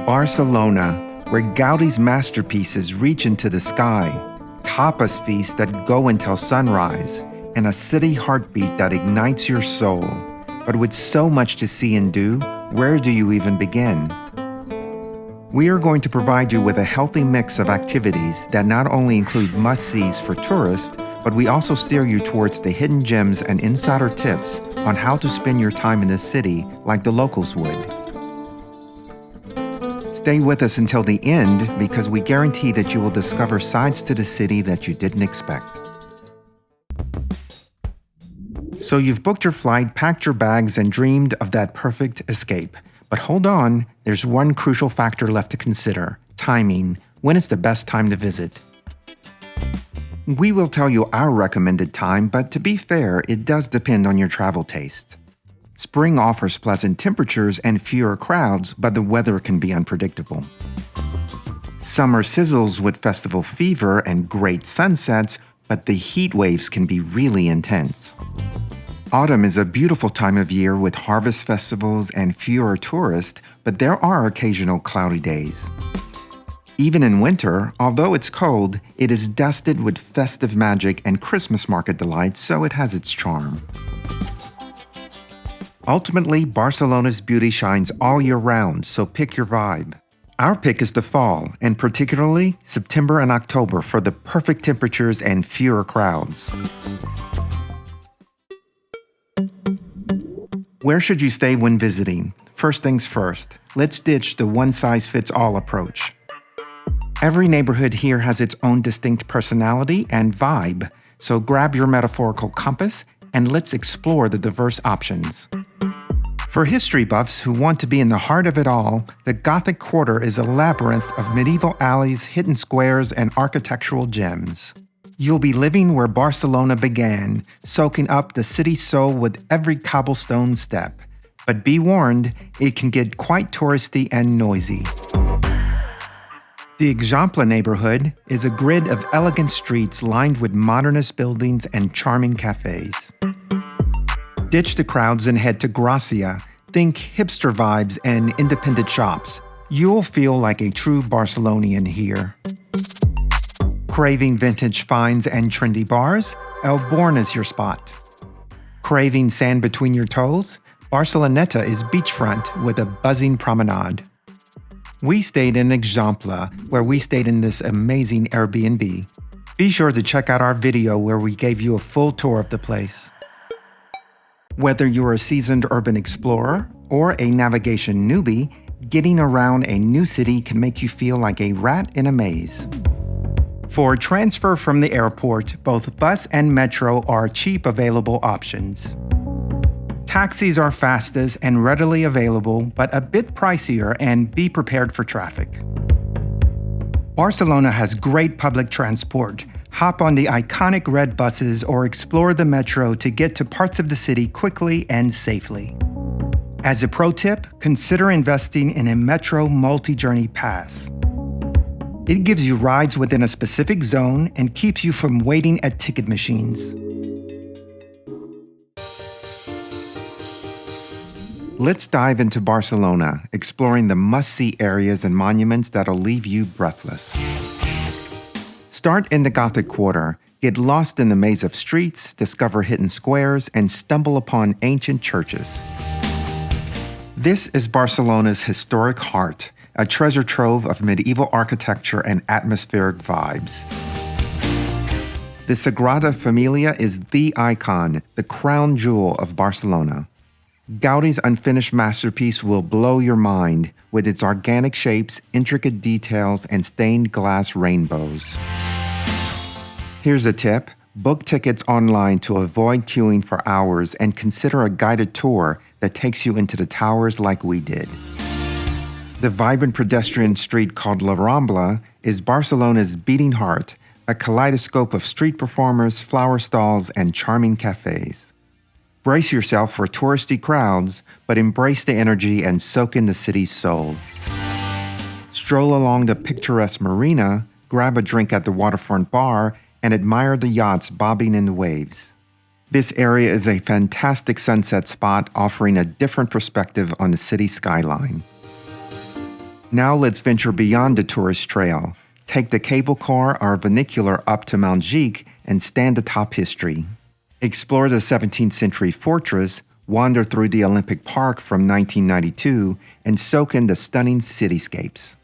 Barcelona, where Gaudi's masterpieces reach into the sky, tapas feasts that go until sunrise, and a city heartbeat that ignites your soul. But with so much to see and do, where do you even begin? We are going to provide you with a healthy mix of activities that not only include must-sees for tourists, but we also steer you towards the hidden gems and insider tips on how to spend your time in the city like the locals would. Stay with us until the end because we guarantee that you will discover sides to the city that you didn't expect. So you've booked your flight, packed your bags, and dreamed of that perfect escape. But hold on, there's one crucial factor left to consider: timing. When is the best time to visit? We will tell you our recommended time, but to be fair, it does depend on your travel taste. Spring offers pleasant temperatures and fewer crowds, but the weather can be unpredictable. Summer sizzles with festival fever and great sunsets, but the heat waves can be really intense. Autumn is a beautiful time of year with harvest festivals and fewer tourists, but there are occasional cloudy days. Even in winter, although it's cold, it is dusted with festive magic and Christmas market delights, so it has its charm. Ultimately, Barcelona's beauty shines all year round, so pick your vibe. Our pick is the fall, and particularly September and October for the perfect temperatures and fewer crowds. Where should you stay when visiting? First things first, let's ditch the one-size-fits-all approach. Every neighborhood here has its own distinct personality and vibe, so grab your metaphorical compass and let's explore the diverse options. For history buffs who want to be in the heart of it all, the Gothic Quarter is a labyrinth of medieval alleys, hidden squares, and architectural gems. You'll be living where Barcelona began, soaking up the city's soul with every cobblestone step. But be warned, it can get quite touristy and noisy. The Eixample neighborhood is a grid of elegant streets lined with modernist buildings and charming cafes. Ditch the crowds and head to Gracia. Think hipster vibes and independent shops. You'll feel like a true Barcelonian here. Craving vintage finds and trendy bars? El Born is your spot. Craving sand between your toes? Barceloneta is beachfront with a buzzing promenade. We stayed in Eixample, where we stayed in this amazing Airbnb. Be sure to check out our video where we gave you a full tour of the place. Whether you're a seasoned urban explorer or a navigation newbie, getting around a new city can make you feel like a rat in a maze. For transfer from the airport, both bus and metro are cheap available options. Taxis are fastest and readily available, but a bit pricier, and be prepared for traffic. Barcelona has great public transport. Hop on the iconic red buses or explore the metro to get to parts of the city quickly and safely. As a pro tip, consider investing in a Metro multi-journey pass. It gives you rides within a specific zone and keeps you from waiting at ticket machines. Let's dive into Barcelona, exploring the must-see areas and monuments that'll leave you breathless. Start in the Gothic Quarter, get lost in the maze of streets, discover hidden squares, and stumble upon ancient churches. This is Barcelona's historic heart, a treasure trove of medieval architecture and atmospheric vibes. The Sagrada Familia is the icon, the crown jewel of Barcelona. Gaudi's unfinished masterpiece will blow your mind with its organic shapes, intricate details, and stained glass rainbows. Here's a tip: book tickets online to avoid queuing for hours and consider a guided tour that takes you into the towers like we did. The vibrant pedestrian street called La Rambla is Barcelona's beating heart, a kaleidoscope of street performers, flower stalls, and charming cafes. Brace yourself for touristy crowds, but embrace the energy and soak in the city's soul. Stroll along the picturesque marina, grab a drink at the waterfront bar, and admire the yachts bobbing in the waves. This area is a fantastic sunset spot offering a different perspective on the city skyline. Now let's venture beyond the tourist trail. Take the cable car or vernacular up to Montjuic and stand atop history. Explore the 17th century fortress, wander through the Olympic Park from 1992, and soak in the stunning cityscapes.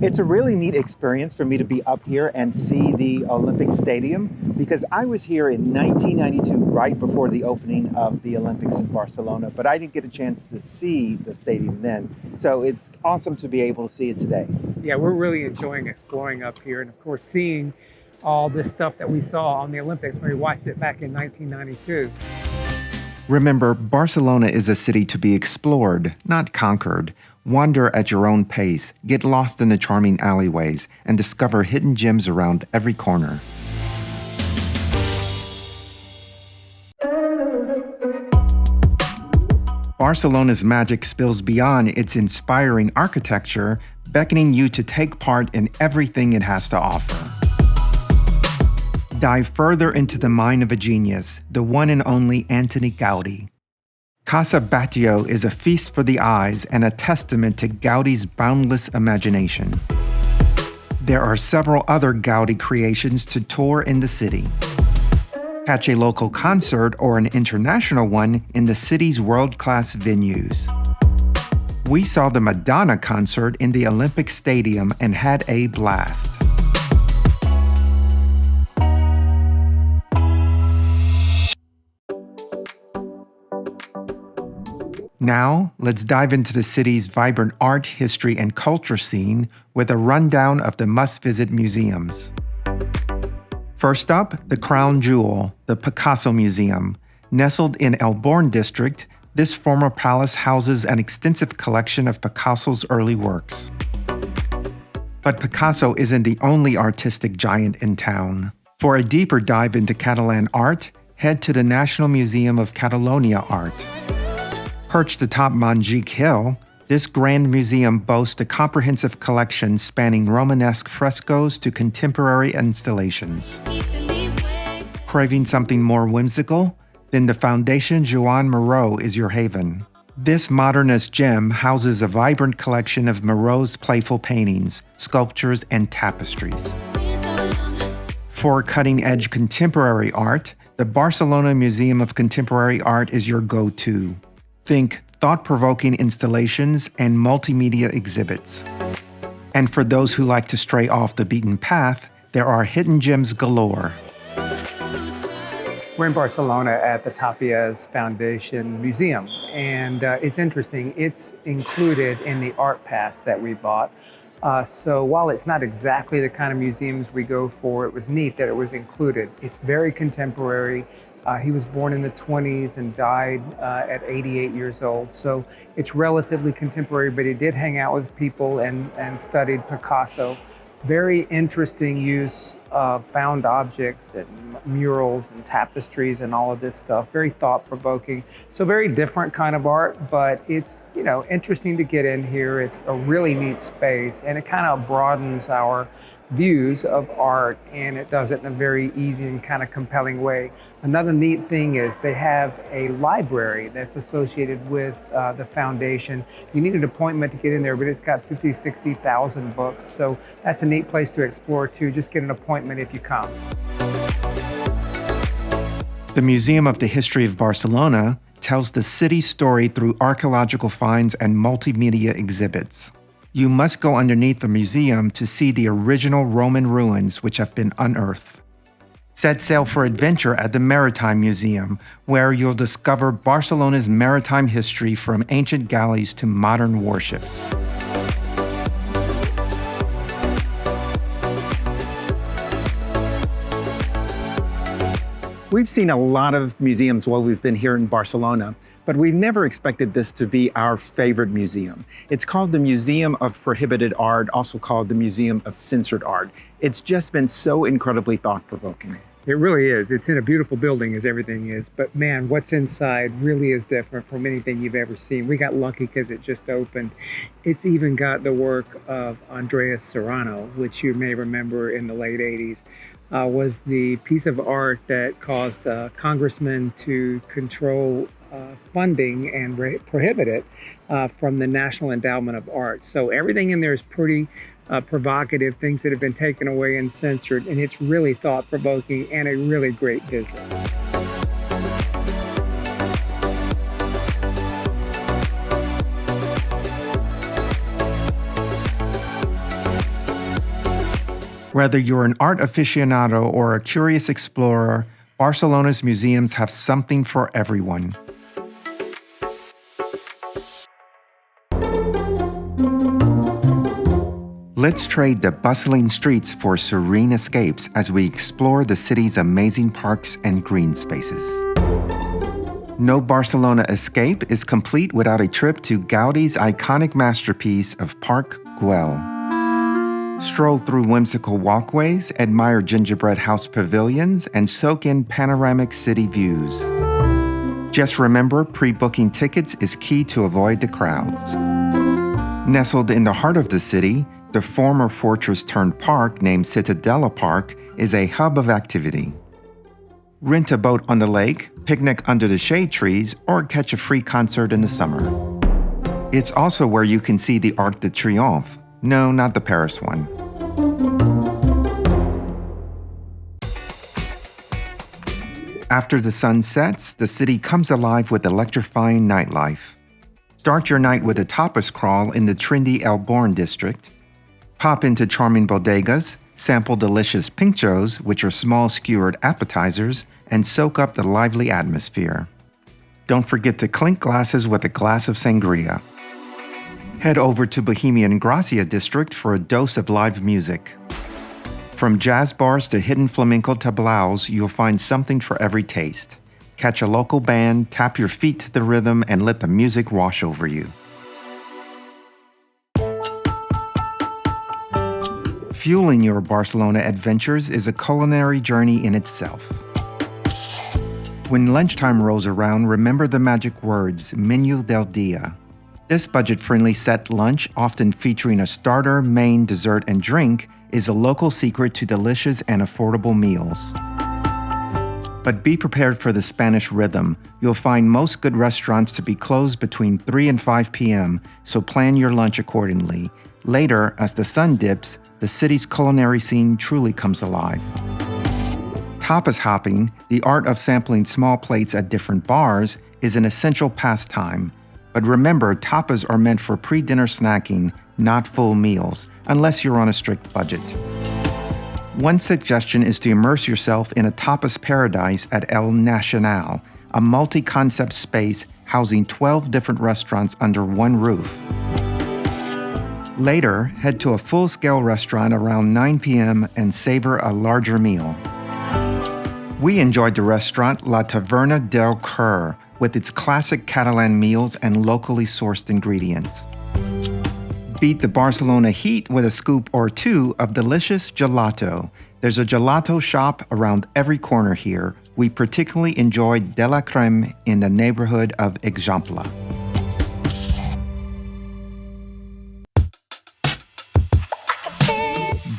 It's a really neat experience for me to be up here and see the Olympic Stadium because I was here in 1992, right before the opening of the Olympics in Barcelona, but I didn't get a chance to see the stadium then. So it's awesome to be able to see it today. Yeah, we're really enjoying exploring up here and, of course, seeing all this stuff that we saw on the Olympics when we watched it back in 1992. Remember, Barcelona is a city to be explored, not conquered. Wander at your own pace, get lost in the charming alleyways, and discover hidden gems around every corner. Barcelona's magic spills beyond its inspiring architecture, beckoning you to take part in everything it has to offer. Dive further into the mind of a genius, the one and only Antoni Gaudi. Casa Batlló is a feast for the eyes and a testament to Gaudi's boundless imagination. There are several other Gaudi creations to tour in the city. Catch a local concert or an international one in the city's world-class venues. We saw the Madonna concert in the Olympic Stadium and had a blast. Now, let's dive into the city's vibrant art, history, and culture scene with a rundown of the must-visit museums. First up, the crown jewel, the Picasso Museum. Nestled in El Born district, this former palace houses an extensive collection of Picasso's early works. But Picasso isn't the only artistic giant in town. For a deeper dive into Catalan art, head to the National Museum of Catalonia Art. Perched atop Montjuic Hill, this grand museum boasts a comprehensive collection spanning Romanesque frescoes to contemporary installations. Craving something more whimsical? Then the Foundation Joan Miró is your haven. This modernist gem houses a vibrant collection of Miró's playful paintings, sculptures, and tapestries. For cutting-edge contemporary art, the Barcelona Museum of Contemporary Art is your go-to. Think thought-provoking installations and multimedia exhibits. And for those who like to stray off the beaten path, there are hidden gems galore. We're in Barcelona at the Tapies Foundation Museum, and it's interesting. It's included in the Art Pass that we bought. So while it's not exactly the kind of museums we go for, it was neat that it was included. It's very contemporary. He was born in the 20s and died at 88 years old. So it's relatively contemporary, but he did hang out with people and studied Picasso. Very interesting use of found objects and murals and tapestries and all of this stuff. Very thought-provoking. So very different kind of art, but it's, interesting to get in here. It's a really neat space, and it kind of broadens our views of art, and it does it in a very easy and kind of compelling way. Another neat thing is they have a library that's associated with the foundation. You need an appointment to get in there, but it's got 50,000, 60,000 books. So that's a neat place to explore too. Just get an appointment if you come. The Museum of the History of Barcelona tells the city's story through archaeological finds and multimedia exhibits. You must go underneath the museum to see the original Roman ruins which have been unearthed. Set sail for adventure at the Maritime Museum, where you'll discover Barcelona's maritime history from ancient galleys to modern warships. We've seen a lot of museums while we've been here in Barcelona, but we've never expected this to be our favorite museum. It's called the Museum of Prohibited Art, also called the Museum of Censored Art. It's just been so incredibly thought-provoking. It really is. It's in a beautiful building, as everything is. But man, what's inside really is different from anything you've ever seen. We got lucky because it just opened. It's even got the work of Andres Serrano, which you may remember in the late 80s. Was the piece of art that caused a congressman to control funding and prohibit it from the National Endowment of Art. So everything in there is pretty provocative, things that have been taken away and censored, and it's really thought-provoking and a really great visit. Whether you're an art aficionado or a curious explorer, Barcelona's museums have something for everyone. Let's trade the bustling streets for serene escapes as we explore the city's amazing parks and green spaces. No Barcelona escape is complete without a trip to Gaudi's iconic masterpiece of Park Güell. Stroll through whimsical walkways, admire gingerbread house pavilions, and soak in panoramic city views. Just remember, pre-booking tickets is key to avoid the crowds. Nestled in the heart of the city, the former fortress-turned-park named Ciutadella Park is a hub of activity. Rent a boat on the lake, picnic under the shade trees, or catch a free concert in the summer. It's also where you can see the Arc de Triomphe. No, not the Paris one. After the sun sets, the city comes alive with electrifying nightlife. Start your night with a tapas crawl in the trendy El Born district. Pop into charming bodegas, sample delicious pinchos, which are small skewered appetizers, and soak up the lively atmosphere. Don't forget to clink glasses with a glass of sangria. Head over to Bohemian Gracia district for a dose of live music. From jazz bars to hidden flamenco tablaos, you'll find something for every taste. Catch a local band, tap your feet to the rhythm, and let the music wash over you. Fueling your Barcelona adventures is a culinary journey in itself. When lunchtime rolls around, remember the magic words, Menú del Día. This budget-friendly set lunch, often featuring a starter, main, dessert, and drink, is a local secret to delicious and affordable meals. But be prepared for the Spanish rhythm. You'll find most good restaurants to be closed between 3 and 5 p.m., so plan your lunch accordingly. Later, as the sun dips, the city's culinary scene truly comes alive. Tapas hopping, the art of sampling small plates at different bars, is an essential pastime. But remember, tapas are meant for pre-dinner snacking, not full meals, unless you're on a strict budget. One suggestion is to immerse yourself in a tapas paradise at El Nacional, a multi-concept space housing 12 different restaurants under one roof. Later, head to a full-scale restaurant around 9 p.m. and savor a larger meal. We enjoyed the restaurant La Taverna del Cur, with its classic Catalan meals and locally sourced ingredients. Beat the Barcelona heat with a scoop or two of delicious gelato. There's a gelato shop around every corner here. We particularly enjoyed De La Creme in the neighborhood of Eixample.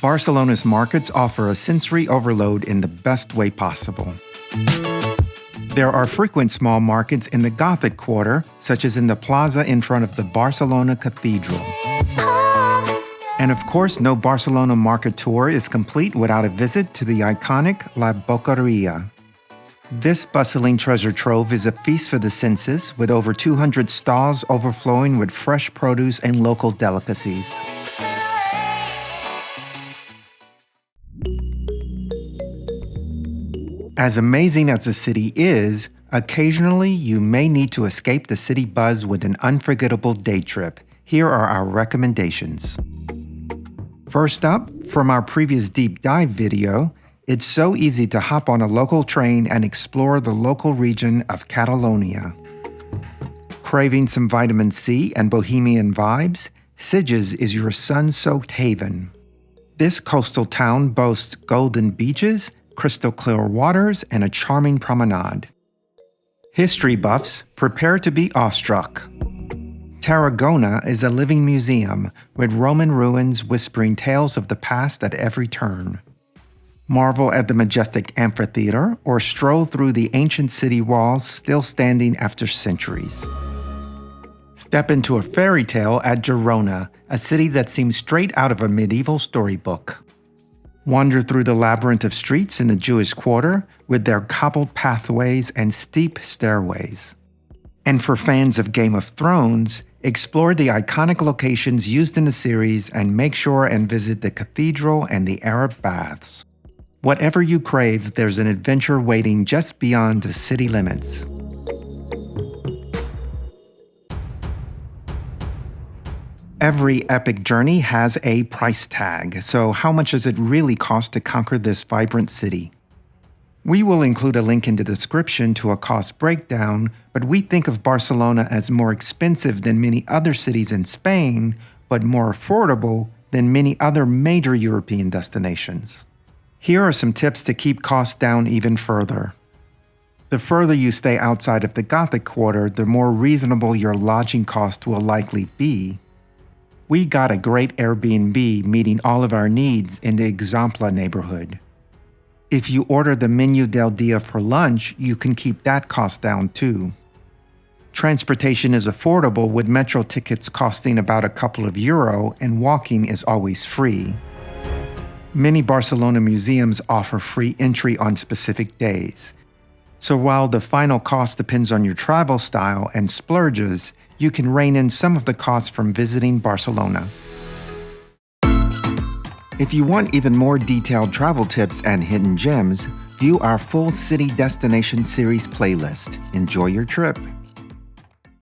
Barcelona's markets offer a sensory overload in the best way possible. There are frequent small markets in the Gothic quarter, such as in the plaza in front of the Barcelona Cathedral. And of course, no Barcelona market tour is complete without a visit to the iconic La Boqueria. This bustling treasure trove is a feast for the senses, with over 200 stalls overflowing with fresh produce and local delicacies. As amazing as the city is, occasionally you may need to escape the city buzz with an unforgettable day trip. Here are our recommendations. First up, from our previous deep dive video, it's so easy to hop on a local train and explore the local region of Catalonia. Craving some vitamin C and bohemian vibes? Sitges is your sun-soaked haven. This coastal town boasts golden beaches, crystal clear waters, and a charming promenade. History buffs, prepare to be awestruck. Tarragona is a living museum with Roman ruins whispering tales of the past at every turn. Marvel at the majestic amphitheater, or stroll through the ancient city walls still standing after centuries. Step into a fairy tale at Girona, a city that seems straight out of a medieval storybook. Wander through the labyrinth of streets in the Jewish quarter with their cobbled pathways and steep stairways. And for fans of Game of Thrones, explore the iconic locations used in the series and make sure and visit the cathedral and the Arab baths. Whatever you crave, there's an adventure waiting just beyond the city limits. Every epic journey has a price tag, so how much does it really cost to conquer this vibrant city? We will include a link in the description to a cost breakdown, but we think of Barcelona as more expensive than many other cities in Spain, but more affordable than many other major European destinations. Here are some tips to keep costs down even further. The further you stay outside of the Gothic quarter, the more reasonable your lodging cost will likely be. We got a great Airbnb meeting all of our needs in the Eixample neighborhood. If you order the Menu del Dia for lunch, you can keep that cost down too. Transportation is affordable with metro tickets costing about a couple of euro, and walking is always free. Many Barcelona museums offer free entry on specific days. So while the final cost depends on your travel style and splurges, you can rein in some of the costs from visiting Barcelona. If you want even more detailed travel tips and hidden gems, view our full city destination series playlist. Enjoy your trip.